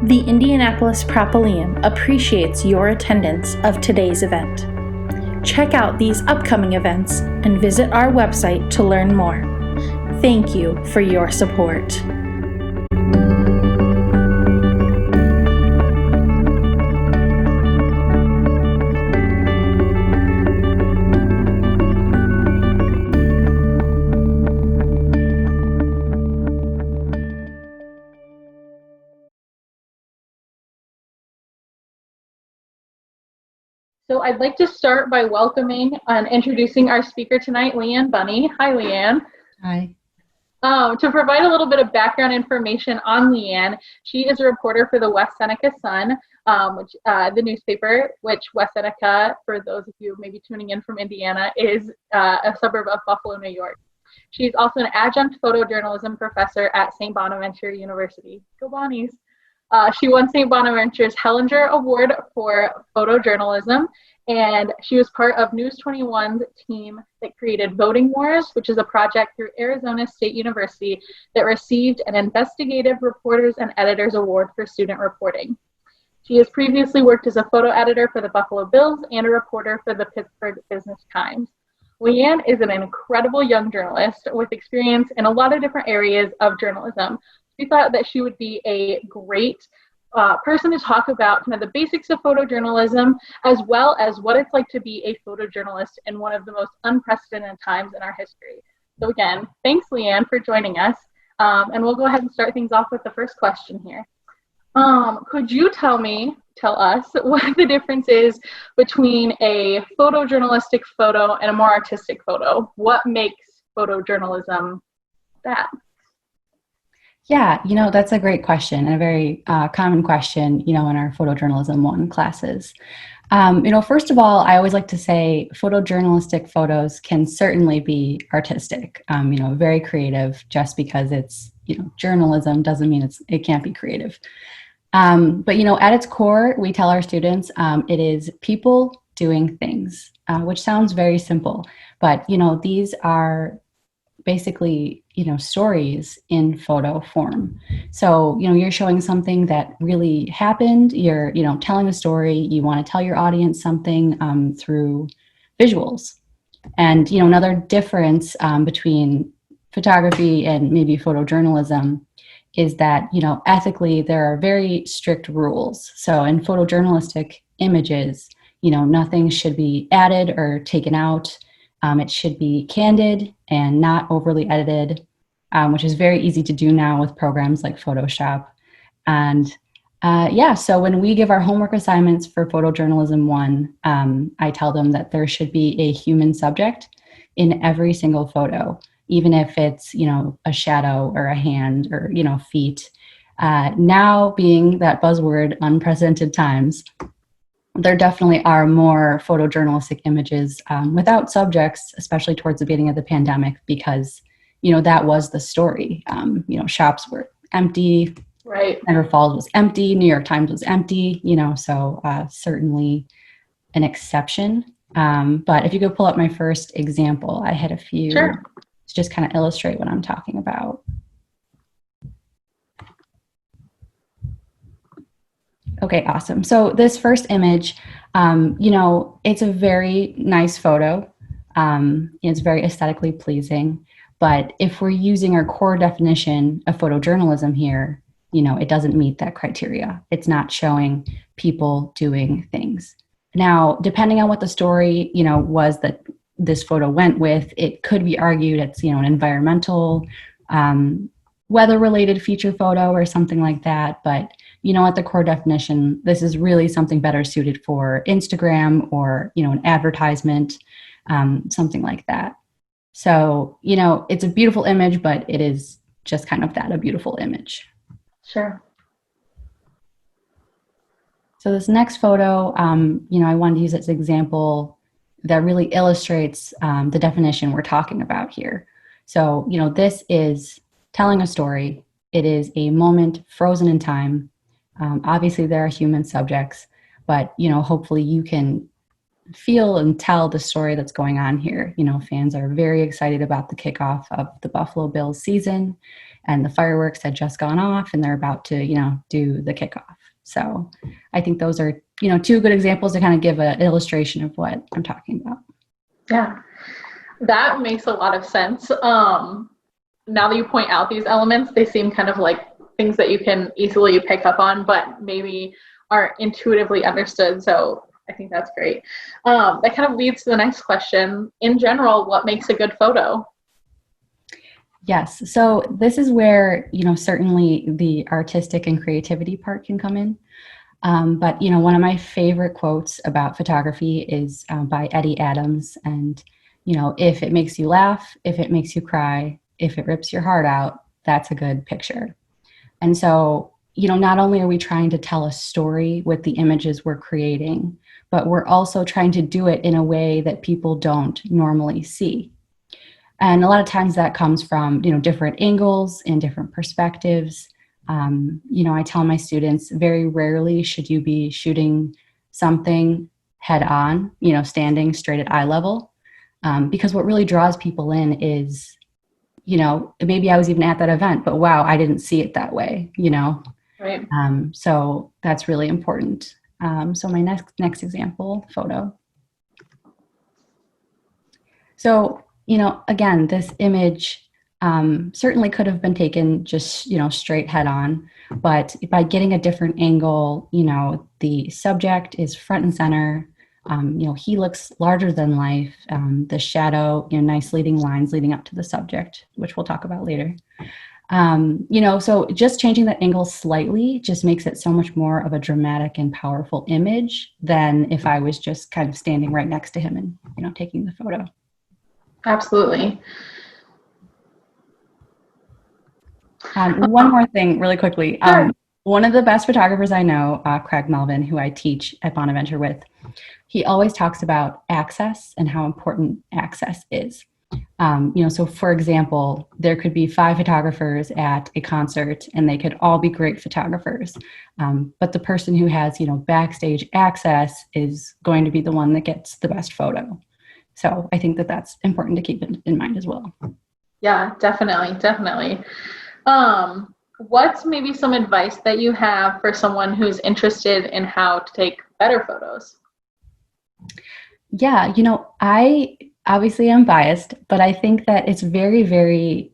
The Indianapolis Propylaeum appreciates your attendance of today's event. Check out these upcoming events and visit our website to learn more. Thank you for your support. So I'd like to start by welcoming and introducing our speaker tonight, Lian Bunny. Hi, Lian. Hi. To provide a little bit of background information on Lian, she is a reporter for the West Seneca Sun, the newspaper, which West Seneca, for those of you maybe tuning in from Indiana, is a suburb of Buffalo, New York. She's also an adjunct photojournalism professor at St. Bonaventure University. Go Bonnies! She won St. Bonaventure's Hellinger Award for photojournalism, and she was part of News21's team that created Voting Wars, which is a project through Arizona State University that received an Investigative Reporters and Editors Award for student reporting. She has previously worked as a photo editor for the Buffalo Bills and a reporter for the Pittsburgh Business Times. Lian is an incredible young journalist with experience in a lot of different areas of journalism. We thought that she would be a great person to talk about kind of the basics of photojournalism, as well as what it's like to be a photojournalist in one of the most unprecedented times in our history. So again, thanks, Lian, for joining us. And we'll go ahead and start things off with the first question here. Could you tell us what the difference is between a photojournalistic photo and a more artistic photo? What makes photojournalism that? Yeah, that's a great question and a very common question, in our photojournalism 1 classes. First of all, I always like to say photojournalistic photos can certainly be artistic, very creative. Just because it's, journalism doesn't mean it can't be creative. But, at its core, we tell our students it is people doing things, which sounds very simple. But, these are basically, stories in photo form. So, you're showing something that really happened. You're, telling a story. You want to tell your audience something through visuals. And, another difference between photography and maybe photojournalism is that, ethically, there are very strict rules. So in photojournalistic images, nothing should be added or taken out. It should be candid and not overly edited, which is very easy to do now with programs like Photoshop. And so when we give our homework assignments for Photojournalism 1, I tell them that there should be a human subject in every single photo, even if it's, a shadow or a hand or, feet. Now being that buzzword, unprecedented times, there definitely are more photojournalistic images without subjects, especially towards the beginning of the pandemic, because, that was the story. Shops were empty. Right. Niagara Falls was empty. New York Times was empty, so certainly an exception. But if you could pull up my first example, I had a few Sure. to just kind of illustrate what I'm talking about. Okay, awesome. So this first image, it's a very nice photo. It's very aesthetically pleasing. But if we're using our core definition of photojournalism here, it doesn't meet that criteria. It's not showing people doing things. Now, depending on what the story, was that this photo went with, it could be argued it's, an environmental, weather-related feature photo or something like that. But at the core definition, this is really something better suited for Instagram or, an advertisement, something like that. So, it's a beautiful image, but it is just kind of that, a beautiful image. Sure. So this next photo, I wanted to use as an example that really illustrates the definition we're talking about here. So, this is telling a story. It is a moment frozen in time. Obviously, there are human subjects, but, hopefully you can feel and tell the story that's going on here. Fans are very excited about the kickoff of the Buffalo Bills season. and the fireworks had just gone off and they're about to, do the kickoff. So I think those are, two good examples to kind of give an illustration of what I'm talking about. Yeah, that makes a lot of sense. Now that you point out these elements, they seem kind of like things that you can easily pick up on, but maybe aren't intuitively understood. So I think that's great. That kind of leads to the next question. In general, what makes a good photo? Yes. So this is where, certainly the artistic and creativity part can come in. But, one of my favorite quotes about photography is by Eddie Adams. And, if it makes you laugh, if it makes you cry, if it rips your heart out, that's a good picture. And so, not only are we trying to tell a story with the images we're creating, but we're also trying to do it in a way that people don't normally see. And a lot of times that comes from, different angles and different perspectives. I tell my students, very rarely should you be shooting something head on, standing straight at eye level. Because what really draws people in is, maybe I was even at that event, but wow, I didn't see it that way, Right. So that's really important. So my next example photo. So, again, this image certainly could have been taken just, straight head on, but by getting a different angle, the subject is front and center. He looks larger than life. The shadow, nice leading lines leading up to the subject, which we'll talk about later. So just changing that angle slightly just makes it so much more of a dramatic and powerful image than if I was just kind of standing right next to him and, taking the photo. Absolutely. One more thing really quickly. Sure. One of the best photographers I know, Craig Melvin, who I teach at Bonaventure with, he always talks about access and how important access is. So for example, there could be 5 photographers at a concert and they could all be great photographers. But the person who has, backstage access is going to be the one that gets the best photo. So I think that that's important to keep in mind as well. Yeah, definitely. What's maybe some advice that you have for someone who's interested in how to take better photos? Yeah, I obviously am biased, but I think that it's very, very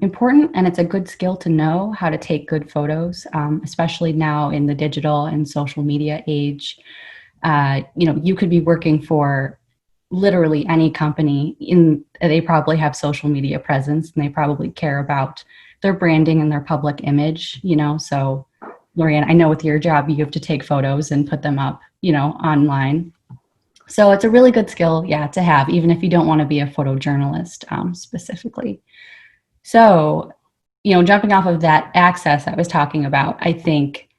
important, and it's a good skill to know how to take good photos, especially now in the digital and social media age. You could be working for literally any company they probably have social media presence and they probably care about their branding and their public image, so Lorianne, I know with your job, you have to take photos and put them up, online. So it's a really good skill, to have, even if you don't want to be a photojournalist specifically. So, jumping off of that access I was talking about, I think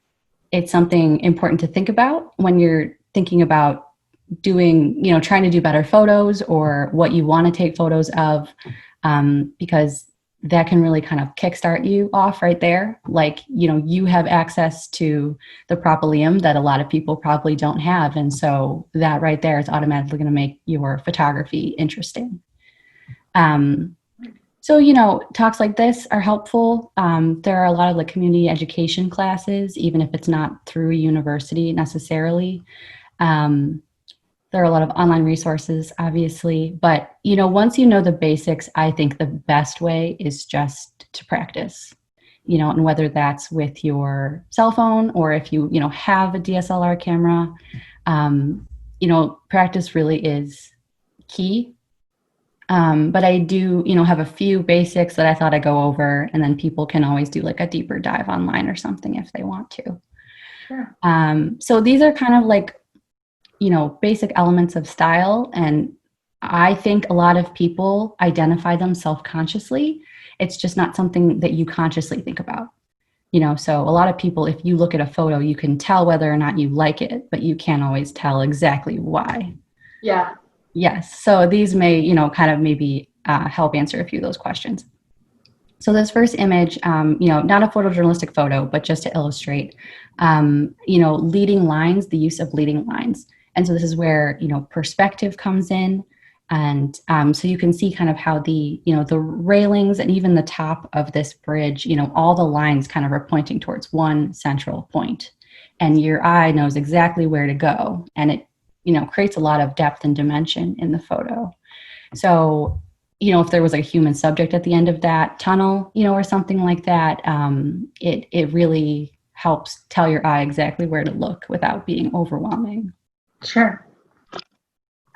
it's something important to think about when you're thinking about doing, trying to do better photos or what you want to take photos of, because that can really kind of kickstart you off right there. Like, you have access to the Propylaeum that a lot of people probably don't have. And so that right there is automatically going to make your photography interesting. So, talks like this are helpful. There are a lot of community education classes, even if it's not through a university necessarily. There are a lot of online resources, obviously, but, once you know the basics, I think the best way is just to practice, and whether that's with your cell phone or if you, have a DSLR camera, practice really is key. But I do, have a few basics that I thought I'd go over, and then people can always do a deeper dive online or something if they want to. Sure. So these are kind of basic elements of style. And I think a lot of people identify them self-consciously. It's just not something that you consciously think about. So a lot of people, if you look at a photo, you can tell whether or not you like it, but you can't always tell exactly why. Yeah. Yes. So these may, kind of maybe help answer a few of those questions. So this first image, not a photojournalistic photo, but just to illustrate, leading lines, the use of leading lines. And so this is where, perspective comes in. And so you can see kind of how the railings and even the top of this bridge, all the lines kind of are pointing towards one central point. And your eye knows exactly where to go. And it, creates a lot of depth and dimension in the photo. So, if there was a human subject at the end of that tunnel, or something like that, it really helps tell your eye exactly where to look without being overwhelming. Sure.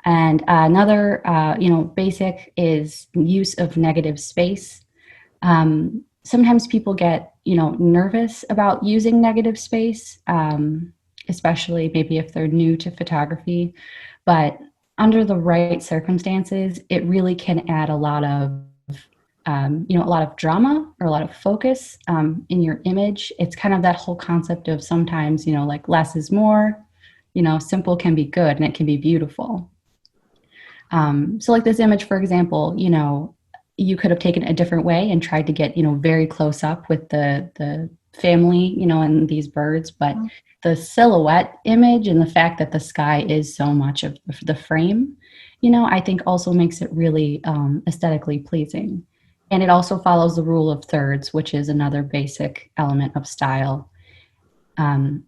And another, basic is use of negative space. Sometimes people get, nervous about using negative space, especially maybe if they're new to photography. But under the right circumstances, it really can add a lot of, a lot of drama or a lot of focus in your image. It's kind of that whole concept of sometimes, like less is more. Simple can be good and it can be beautiful. So like this image, for example, you could have taken it a different way and tried to get, very close up with the family, and these birds, but the silhouette image and the fact that the sky is so much of the frame, I think also makes it really aesthetically pleasing. And it also follows the rule of thirds, which is another basic element of style.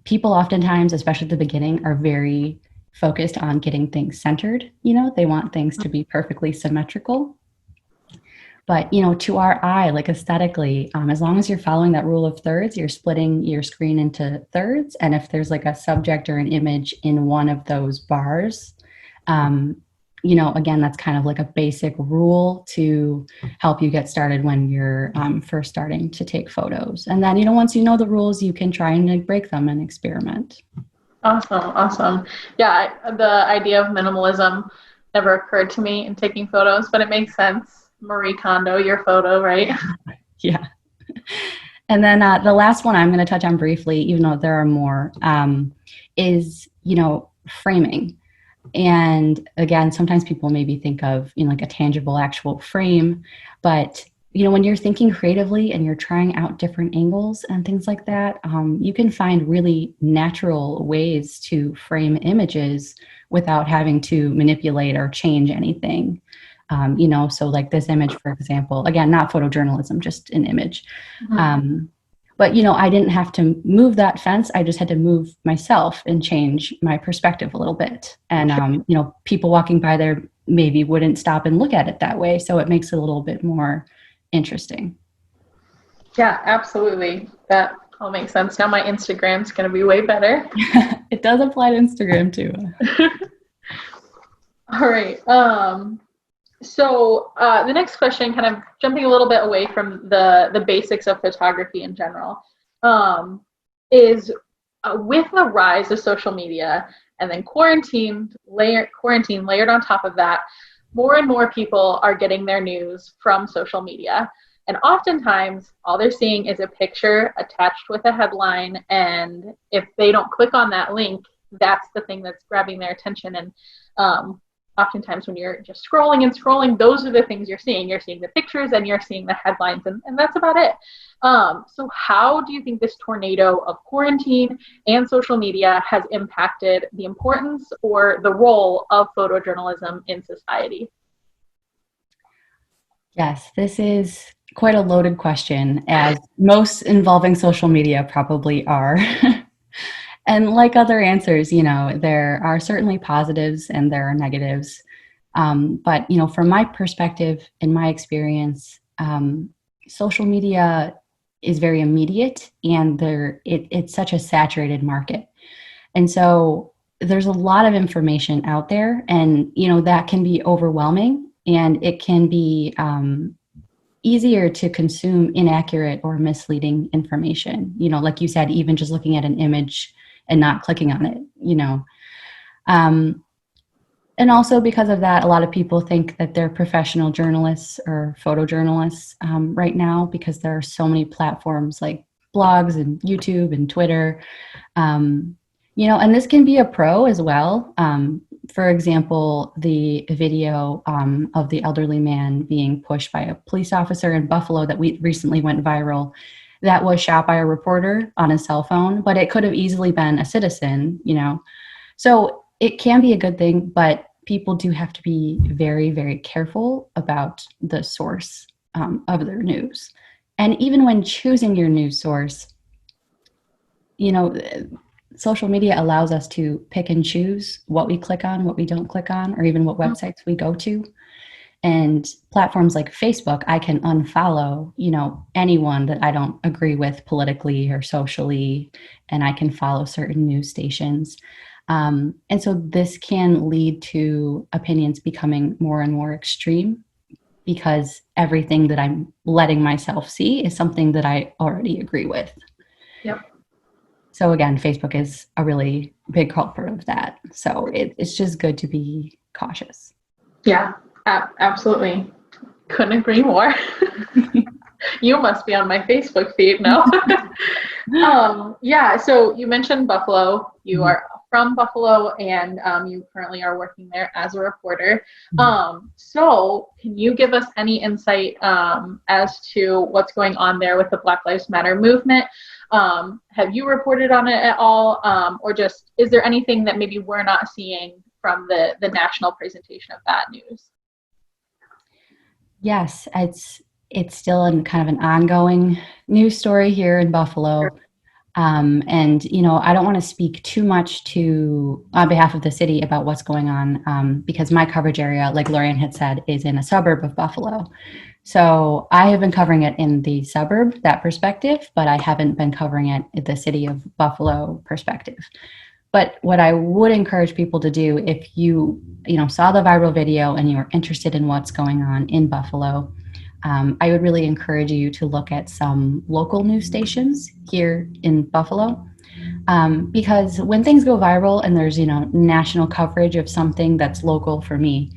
People oftentimes, especially at the beginning, are very focused on getting things centered. They want things to be perfectly symmetrical. But, to our eye, like aesthetically, as long as you're following that rule of thirds, you're splitting your screen into thirds. And if there's like a subject or an image in one of those bars, again, that's kind of like a basic rule to help you get started when you're first starting to take photos. And then, once you know the rules, you can try and break them and experiment. Awesome. Yeah, the idea of minimalism never occurred to me in taking photos, but it makes sense. Marie Kondo, your photo, right? Yeah. And then the last one I'm going to touch on briefly, even though there are more, is, framing. And again, sometimes people maybe think of, like a tangible actual frame, but when you're thinking creatively and you're trying out different angles and things like that, you can find really natural ways to frame images without having to manipulate or change anything. So like this image, for example, again, not photojournalism, just an image. Mm-hmm. But, I didn't have to move that fence. I just had to move myself and change my perspective a little bit. And, people walking by there maybe wouldn't stop and look at it that way. So it makes it a little bit more interesting. Yeah, absolutely. That all makes sense. Now my Instagram's going to be way better. It does apply to Instagram too. All right. So the next question, kind of jumping a little bit away from the basics of photography in general, is with the rise of social media and then quarantine layered on top of that, more and more people are getting their news from social media. And oftentimes, all they're seeing is a picture attached with a headline. And if they don't click on that link, that's the thing that's grabbing their attention. And oftentimes when you're just scrolling, those are the things you're seeing. You're seeing the pictures and you're seeing the headlines, and that's about it. So how do you think this tornado of quarantine and social media has impacted the importance or the role of photojournalism in society? Yes, this is quite a loaded question, as most involving social media probably are. And like other answers, there are certainly positives and there are negatives. But, from my perspective, in my experience, social media is very immediate and it's such a saturated market. And so there's a lot of information out there, and, that can be overwhelming, and it can be easier to consume inaccurate or misleading information. Like you said, even just looking at an image and not clicking on it, and also because of that, a lot of people think that they're professional journalists or photojournalists right now, because there are so many platforms like blogs and YouTube and Twitter, and this can be a pro as well. For example, the video of the elderly man being pushed by a police officer in Buffalo that recently went viral, that was shot by a reporter on his cell phone, but it could have easily been a citizen, So it can be a good thing, but people do have to be very, very careful about the source of their news. And even when choosing your news source, social media allows us to pick and choose what we click on, what we don't click on, or even what websites we go to. And platforms like Facebook, I can unfollow, anyone that I don't agree with politically or socially, and I can follow certain news stations. And so this can lead to opinions becoming more and more extreme because everything that I'm letting myself see is something that I already agree with. Yep. So again, Facebook is a really big culprit of that. So it's just good to be cautious. Yeah, absolutely. Couldn't agree more. You must be on my Facebook feed now. Yeah, so you mentioned Buffalo. You are from Buffalo, and you currently are working there as a reporter. So can you give us any insight as to what's going on there with the Black Lives Matter movement? Have you reported on it at all? Or just, is there anything that maybe we're not seeing from the national presentation of that news? Yes, it's still kind of an ongoing news story here in Buffalo. Sure. And, I don't want to speak too much on behalf of the city about what's going on because my coverage area, like Lorian had said, is in a suburb of Buffalo. So I have been covering it in the suburb, that perspective, but I haven't been covering it in the city of Buffalo perspective. But what I would encourage people to do, if you saw the viral video and you were interested in what's going on in Buffalo, I would really encourage you to look at some local news stations here in Buffalo, because when things go viral and there's national coverage of something that's local for me,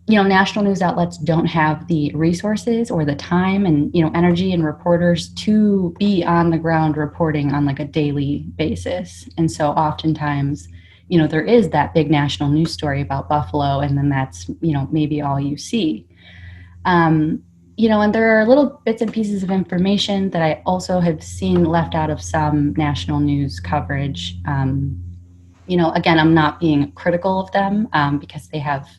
national news outlets don't have the resources or the time and energy and reporters to be on the ground reporting on like a daily basis. And so oftentimes, there is that big national news story about Buffalo, and then that's maybe all you see. And there are little bits and pieces of information that I also have seen left out of some national news coverage. Again, I'm not being critical of them because they have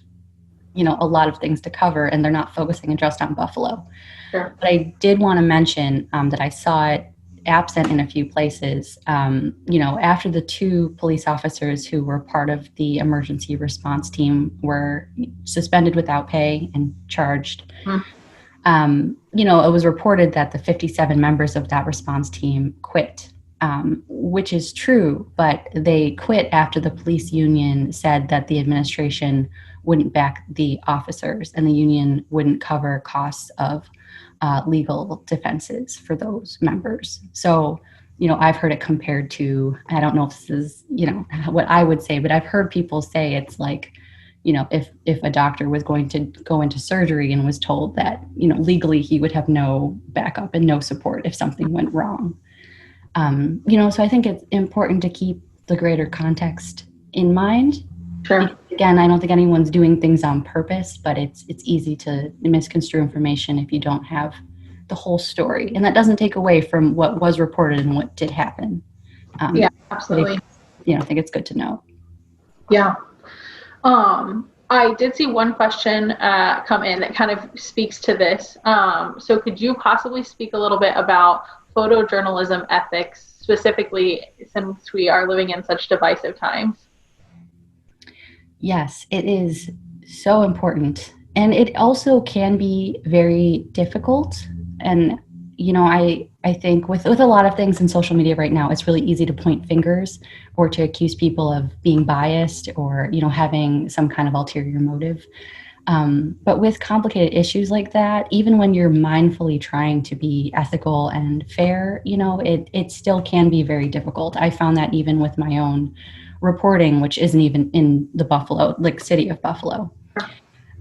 a lot of things to cover, and they're not focusing just on Buffalo. Sure. But I did want to mention that I saw it absent in a few places. After the two police officers who were part of the emergency response team were suspended without pay and charged, it was reported that the 57 members of that response team quit, which is true, but they quit after the police union said that the administration wouldn't back the officers and the union wouldn't cover costs of legal defenses for those members. So, I've heard it compared to, I don't know if this is, what I would say, but I've heard people say it's like, if a doctor was going to go into surgery and was told that, legally he would have no backup and no support if something went wrong. So I think it's important to keep the greater context in mind. Sure. Again, I don't think anyone's doing things on purpose, but it's easy to misconstrue information if you don't have the whole story. And that doesn't take away from what was reported and what did happen. Yeah, absolutely. I think it's good to know. Yeah. I did see one question come in that kind of speaks to this. So could you possibly speak a little bit about photojournalism ethics, specifically since we are living in such divisive times? Yes, it is so important. And it also can be very difficult. And, I think with a lot of things in social media right now, it's really easy to point fingers or to accuse people of being biased or, having some kind of ulterior motive. But with complicated issues like that, even when you're mindfully trying to be ethical and fair, it still can be very difficult. I found that even with my own reporting, which isn't even in the Buffalo, city of Buffalo.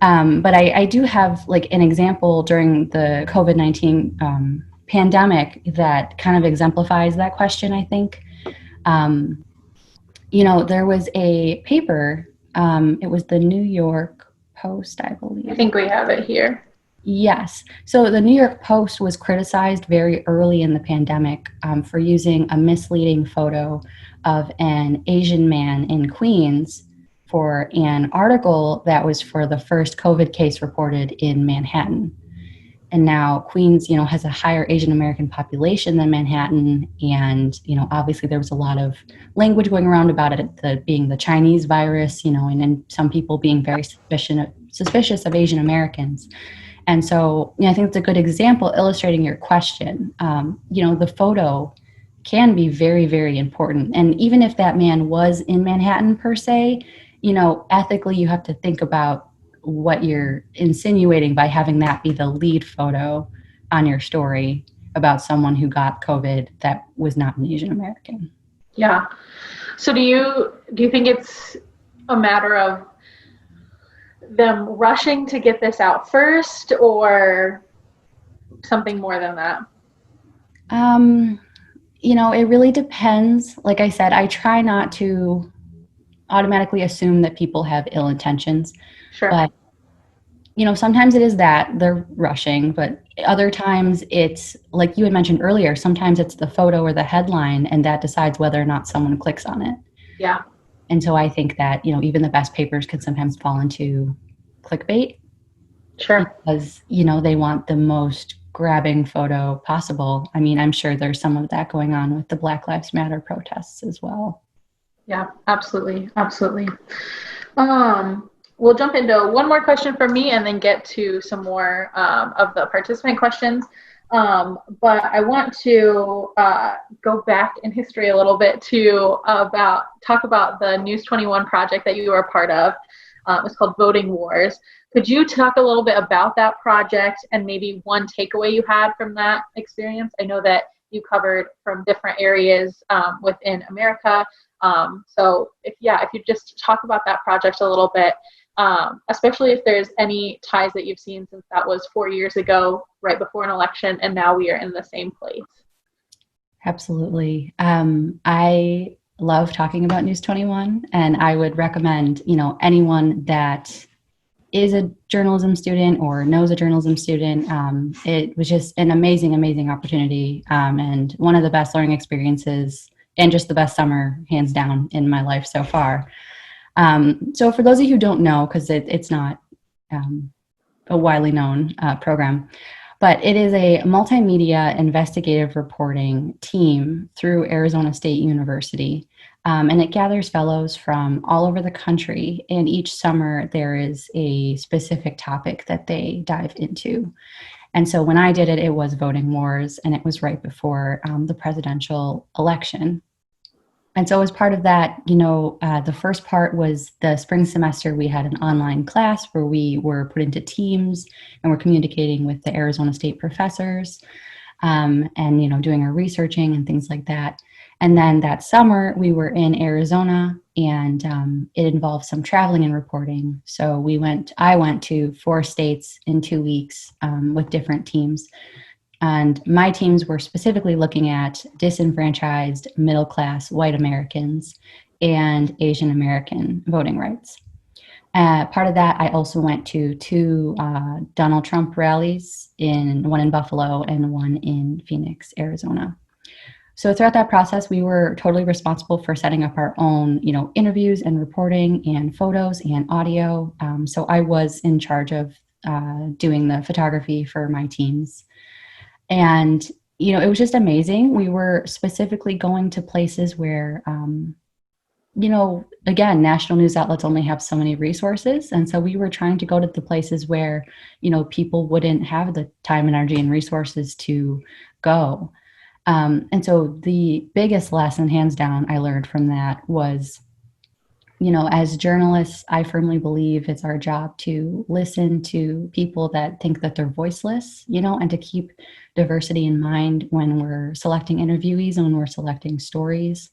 But I do have an example during the COVID-19 pandemic that kind of exemplifies that question, I think. There was a paper, it was the New York Post, I believe. I think we have it here. Yes. So the New York Post was criticized very early in the pandemic for using a misleading photo of an Asian man in Queens for an article that was for the first COVID case reported in Manhattan. And now Queens, has a higher Asian American population than Manhattan. And, obviously there was a lot of language going around about it being the Chinese virus, and some people being very suspicious of Asian Americans. And so I think it's a good example illustrating your question. The photo can be very, very important. And even if that man was in Manhattan per se, ethically you have to think about what you're insinuating by having that be the lead photo on your story about someone who got COVID that was not an Asian American. Yeah. So do you think it's a matter of them rushing to get this out first, or something more than that? It really depends. Like I said, I try not to automatically assume that people have ill intentions. Sure. But, sometimes it is that they're rushing, but other times it's, like you had mentioned earlier, sometimes it's the photo or the headline, and that decides whether or not someone clicks on it. Yeah. And so I think that, even the best papers can sometimes fall into clickbait. Sure. Because, they want the most grabbing photo possible. I mean, I'm sure there's some of that going on with the Black Lives Matter protests as well. Yeah, absolutely. Absolutely. We'll jump into one more question from me and then get to some more of the participant questions. But I want to go back in history a little bit to talk about the News21 project that you were a part of. It's called Voting Wars. Could you talk a little bit about that project and maybe one takeaway you had from that experience? I know that you covered from different areas within America. So if you just talk about that project a little bit, especially if there's any ties that you've seen since that was 4 years ago, right before an election, and now we are in the same place. Absolutely. I love talking about News21, and I would recommend, anyone that is a journalism student or knows a journalism student. It was just an amazing, amazing opportunity, and one of the best learning experiences, and just the best summer, hands down, in my life so far. So for those of you who don't know, because it's not a widely known program, but it is a multimedia investigative reporting team through Arizona State University. And it gathers fellows from all over the country. And each summer there is a specific topic that they dive into. And so when I did it, it was voting wars, and it was right before the presidential election. And so as part of that, the first part was the spring semester. We had an online class where we were put into teams and we're communicating with the Arizona State professors and, doing our researching and things like that. And then that summer we were in Arizona, and it involved some traveling and reporting. So I went to 4 states in 2 weeks with different teams. And my teams were specifically looking at disenfranchised middle-class white Americans and Asian American voting rights. Part of that, I also went to 2 Donald Trump rallies, one in Buffalo and one in Phoenix, Arizona. So throughout that process, we were totally responsible for setting up our own, interviews and reporting and photos and audio. So I was in charge of doing the photography for my teams. And, it was just amazing. We were specifically going to places where, again, national news outlets only have so many resources. And so we were trying to go to the places where, people wouldn't have the time, energy, and resources to go. And so the biggest lesson, hands down, I learned from that was, as journalists, I firmly believe it's our job to listen to people that think that they're voiceless, and to keep diversity in mind when we're selecting interviewees and when we're selecting stories.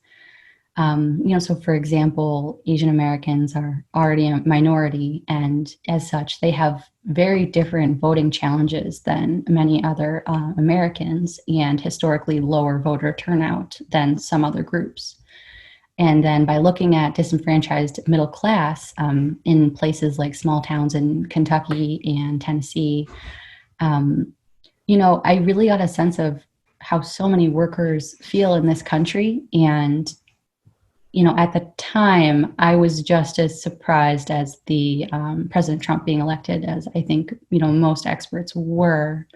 So for example, Asian Americans are already a minority, and as such, they have very different voting challenges than many other Americans, and historically lower voter turnout than some other groups. And then by looking at disenfranchised middle class in places like small towns in Kentucky and Tennessee, I really got a sense of how so many workers feel in this country. And at the time, I was just as surprised as the President Trump being elected as I think, most experts were.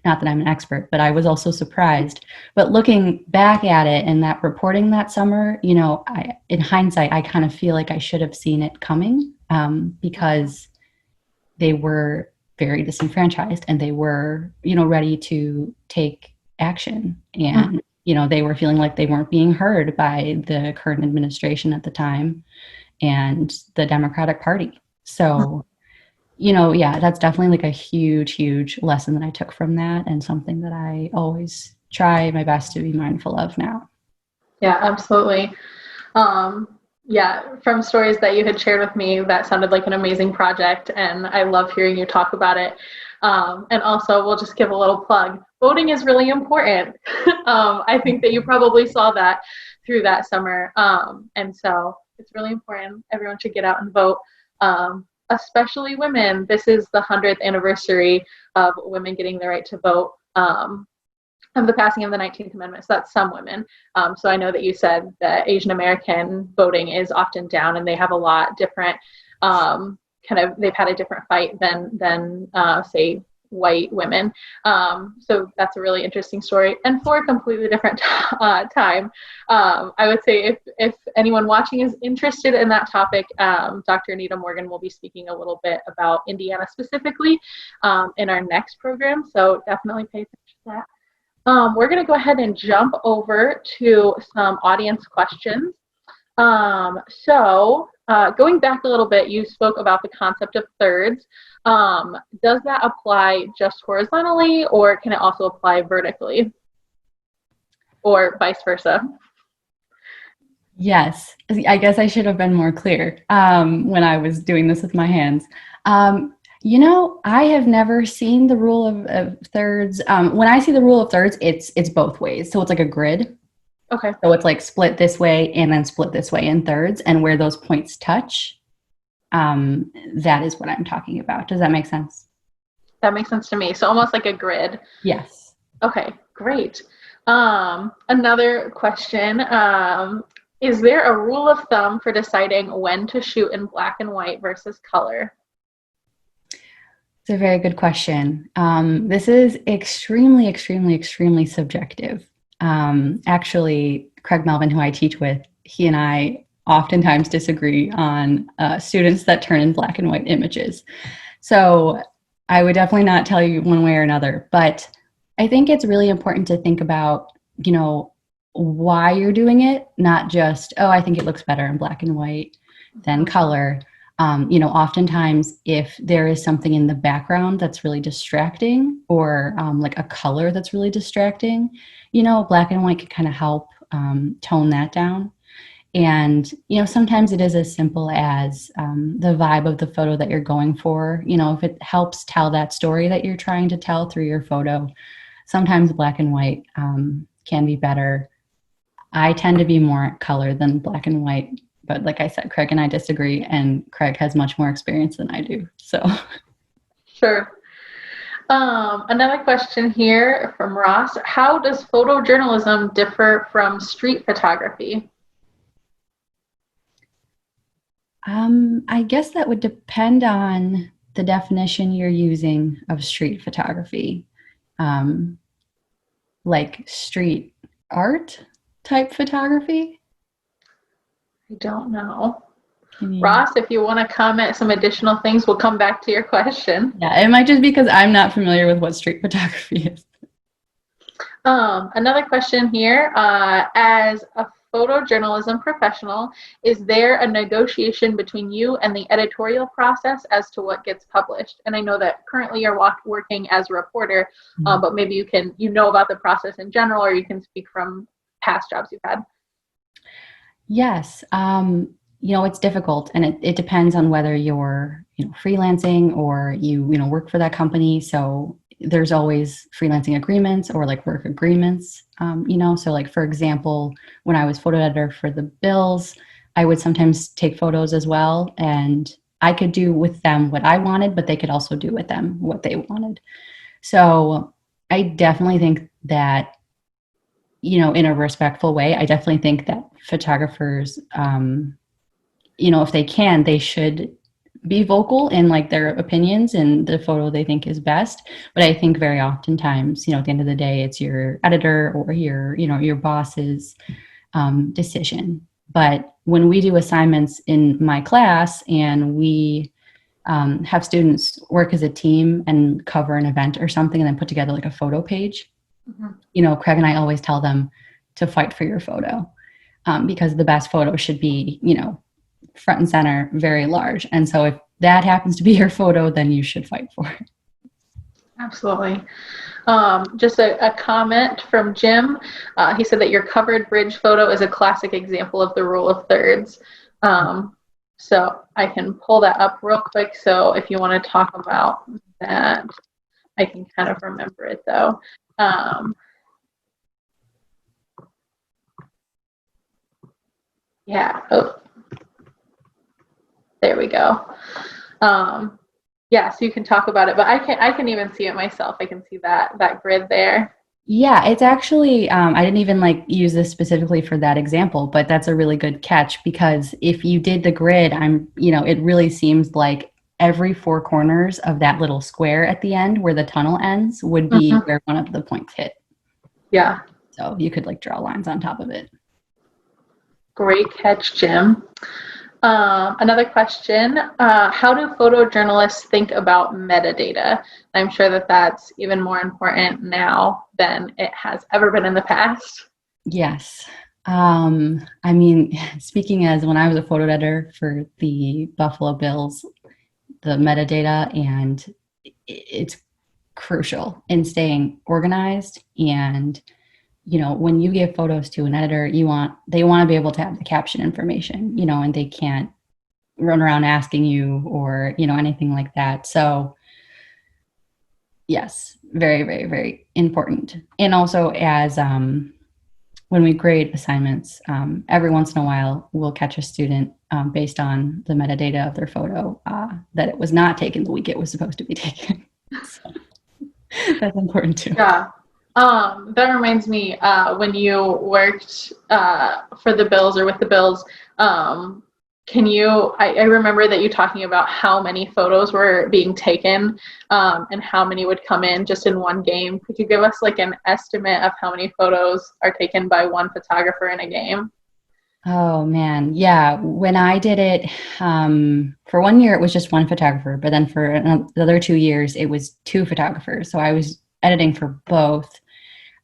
Not that I'm an expert, but I was also surprised. But looking back at it and that reporting that summer, in hindsight, I kind of feel like I should have seen it coming because they were very disenfranchised and they were, ready to take action. And, they were feeling like they weren't being heard by the current administration at the time and the Democratic Party. So, yeah, that's definitely like a huge, huge lesson that I took from that and something that I always try my best to be mindful of now. Yeah, absolutely. Yeah, from stories that you had shared with me, that sounded like an amazing project, and I love hearing you talk about it. And also, we'll just give a little plug. Voting is really important. I think that you probably saw that through that summer. And so it's really important. Everyone should get out and vote, especially women. This is the 100th anniversary of women getting the right to vote. Of the passing of the 19th Amendment. So that's some women. So I know that you said that Asian American voting is often down, and they have a lot different they've had a different fight than say white women. So that's a really interesting story, and for a completely different time. I would say if anyone watching is interested in that topic, Dr. Anita Morgan will be speaking a little bit about Indiana specifically in our next program. So definitely pay attention to that. We're going to go ahead and jump over to some audience questions. So going back a little bit, you spoke about the concept of thirds. Does that apply just horizontally, or can it also apply vertically, or vice versa? Yes, I guess I should have been more clear when I was doing this with my hands. I have never seen the rule of thirds. When I see the rule of thirds, it's both ways. So it's like a grid. Okay. So it's like split this way and then split this way in thirds. And where those points touch, that is what I'm talking about. Does that make sense? That makes sense to me. So almost like a grid. Yes. Okay, great. Another question. Is there a rule of thumb for deciding when to shoot in black and white versus color? It's a very good question. This is extremely, extremely, extremely subjective. Actually, Craig Melvin, who I teach with, he and I oftentimes disagree on students that turn in black and white images. So I would definitely not tell you one way or another, but I think it's really important to think about, why you're doing it, not just, I think it looks better in black and white than color. Oftentimes if there is something in the background that's really distracting, or like a color that's really distracting, black and white can kind of help tone that down. And, sometimes it is as simple as the vibe of the photo that you're going for. If it helps tell that story that you're trying to tell through your photo, sometimes black and white can be better. I tend to be more color than black and white. But like I said, Craig and I disagree, and Craig has much more experience than I do. So, sure. Another question here from Ross. How does photojournalism differ from street photography? I guess that would depend on the definition you're using of street photography. Like street art type photography? I don't know. Ross, if you want to comment some additional things, we'll come back to your question. Yeah, it might just be because I'm not familiar with what street photography is. Another question here. As a photojournalism professional, is there a negotiation between you and the editorial process as to what gets published? And I know that currently you're working as a reporter, but maybe you know about the process in general, or you can speak from past jobs you've had. Yes. It's difficult, and it depends on whether you're, freelancing or you work for that company. So there's always freelancing agreements or like work agreements, so like, for example, when I was photo editor for the Bills, I would sometimes take photos as well, and I could do with them what I wanted, but they could also do with them what they wanted. So I definitely think that in a respectful way. I definitely think that photographers, if they can, they should be vocal in like their opinions and the photo they think is best. But I think very oftentimes, at the end of the day, it's your editor or your boss's decision. But when we do assignments in my class and we have students work as a team and cover an event or something and then put together like a photo page, Craig and I always tell them to fight for your photo because the best photo should be, front and center, very large. And so if that happens to be your photo, then you should fight for it. Absolutely. Just a comment from Jim. He said that your covered bridge photo is a classic example of the rule of thirds. So I can pull that up real quick. So if you want to talk about that, I can kind of remember it though. Yeah. Oh, there we go. Yeah, so you can talk about it, but I can even see it myself. I can see that grid there. Yeah, it's actually, I didn't even use this specifically for that example, but that's a really good catch because if you did the grid, it really seems like every four corners of that little square at the end where the tunnel ends would be where one of the points hit. Yeah. So you could draw lines on top of it. Great catch, Jim. Another question, how do photojournalists think about metadata? I'm sure that that's even more important now than it has ever been in the past. Yes. Speaking as when I was a photo editor for the Buffalo Bills, the metadata, and it's crucial in staying organized. And when you give photos to an editor, they want to be able to have the caption information, and they can't run around asking you or, anything like that. So yes, very, very, very important. And also as, when we grade assignments, every once in a while, we'll catch a student based on the metadata of their photo that it was not taken the week it was supposed to be taken. So that's important too. Yeah. That reminds me, when you worked for the Bills or with the Bills, I remember that you talking about how many photos were being taken and how many would come in just in one game. Could you give us an estimate of how many photos are taken by one photographer in a game? Oh man, yeah. When I did it, for 1 year it was just one photographer, but then for the other 2 years it was two photographers. So I was editing for both.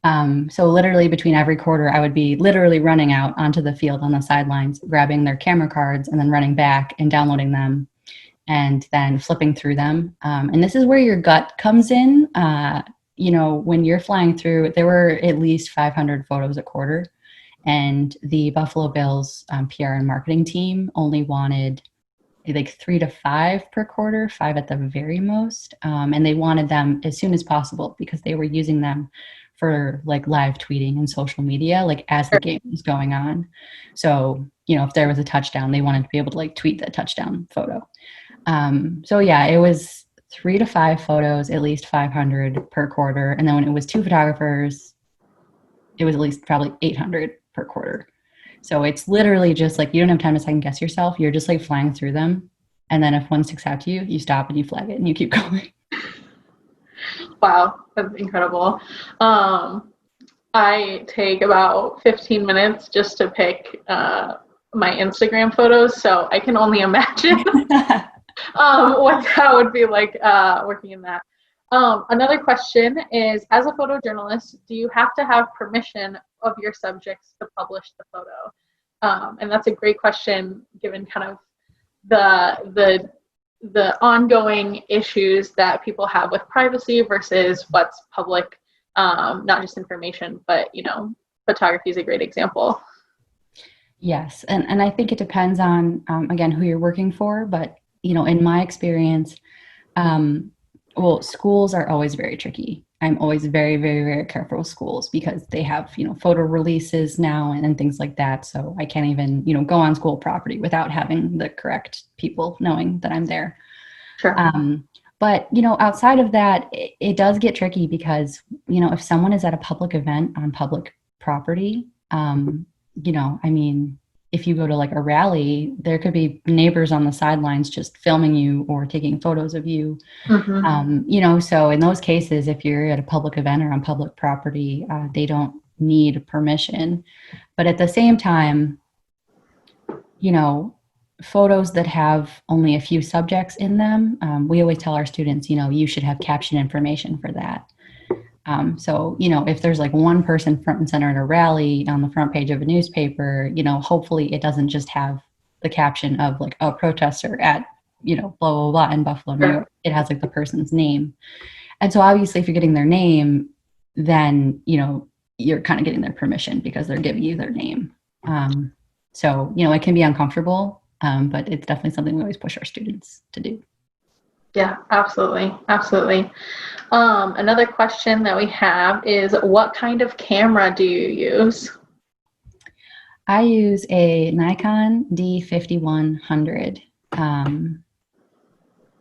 So literally between every quarter, I would be literally running out onto the field on the sidelines, grabbing their camera cards and then running back and downloading them and then flipping through them. And this is where your gut comes in. When you're flying through, there were at least 500 photos a quarter. And the Buffalo Bills PR and marketing team only wanted 3 to 5 per quarter, 5 at the very most. And they wanted them as soon as possible because they were using them for live tweeting and social media, as the game was going on. So, if there was a touchdown, they wanted to be able to tweet the touchdown photo. So yeah, it was 3 to 5 photos, at least 500 per quarter. And then when it was two photographers, it was at least probably 800 per quarter. So it's literally just you don't have time to second guess yourself. You're just flying through them. And then if one sticks out to you, you stop and you flag it and you keep going. Wow, that's incredible. I take about 15 minutes just to pick my Instagram photos, so I can only imagine what that would be like working in that. Another question is, as a photojournalist, do you have to have permission of your subjects to publish the photo? And that's a great question, given kind of the ongoing issues that people have with privacy versus what's public, not just information, but, photography is a great example. Yes. And I think it depends on, again, who you're working for. But, in my experience, schools are always very tricky. I'm always very, very, very careful with schools because they have, photo releases now and things like that. So I can't even, go on school property without having the correct people knowing that I'm there. Sure. But, outside of that, it does get tricky because, if someone is at a public event on public property. I mean, if you go to like a rally, there could be neighbors on the sidelines just filming you or taking photos of you. So in those cases, if you're at a public event or on public property, they don't need permission. But at the same time, photos that have only a few subjects in them, we always tell our students, you should have caption information for that. If there's like one person front and center at a rally on the front page of a newspaper, hopefully it doesn't just have the caption of like a protester at, blah, blah, blah in Buffalo, New York. It has like the person's name. And so obviously if you're getting their name, then, you're kind of getting their permission because they're giving you their name. It can be uncomfortable, but it's definitely something we always push our students to do. Yeah, absolutely. Absolutely. Another question that we have is, what kind of camera do you use? I use a Nikon D5100.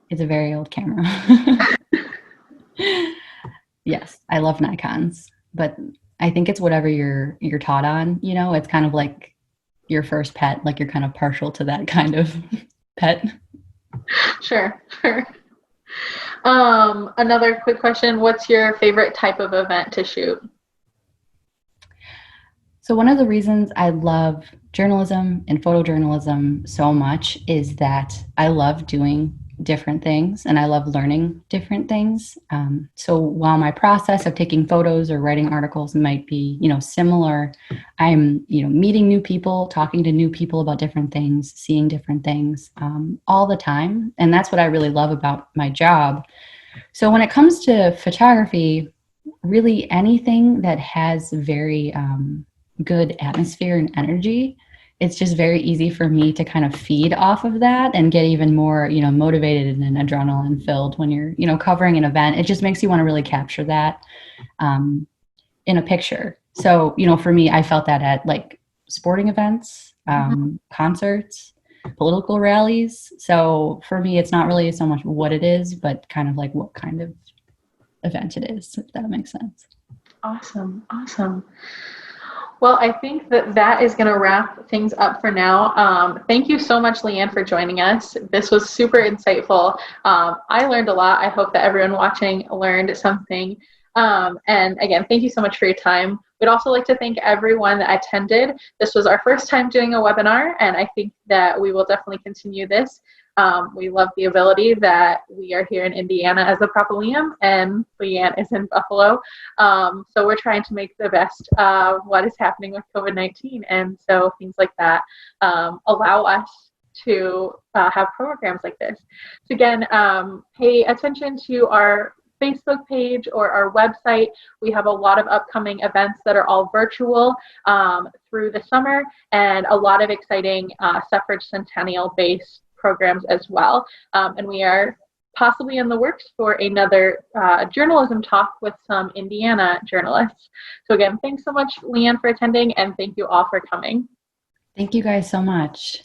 It's a very old camera. Yes, I love Nikons, but I think it's whatever you're taught on. It's kind of like your first pet, like you're kind of partial to that kind of pet. Sure. Another quick question. What's your favorite type of event to shoot? So one of the reasons I love journalism and photojournalism so much is that I love doing different things and I love learning different things. So while my process of taking photos or writing articles might be, similar, I'm, meeting new people, talking to new people about different things, seeing different things all the time. And that's what I really love about my job. So when it comes to photography, really anything that has very good atmosphere and energy, it's just very easy for me to kind of feed off of that and get even more, motivated and adrenaline filled when you're, covering an event. It just makes you want to really capture that in a picture. So, for me, I felt that at like sporting events, concerts, political rallies. So for me, it's not really so much what it is, but kind of like what kind of event it is, if that makes sense. Awesome. Well, I think that is going to wrap things up for now. Thank you so much, Lian, for joining us. This was super insightful. I learned a lot. I hope that everyone watching learned something. And again, thank you so much for your time. We'd also like to thank everyone that attended. This was our first time doing a webinar, and I think that we will definitely continue this. We love the ability that we are here in Indiana as the Propylaeum, and Lian is in Buffalo. So we're trying to make the best of what is happening with COVID-19. And so things like that allow us to have programs like this. So again, pay attention to our Facebook page or our website. We have a lot of upcoming events that are all virtual through the summer, and a lot of exciting suffrage centennial-based programs as well. And we are possibly in the works for another journalism talk with some Indiana journalists. So again, thanks so much, Lian, for attending, and thank you all for coming. Thank you guys so much.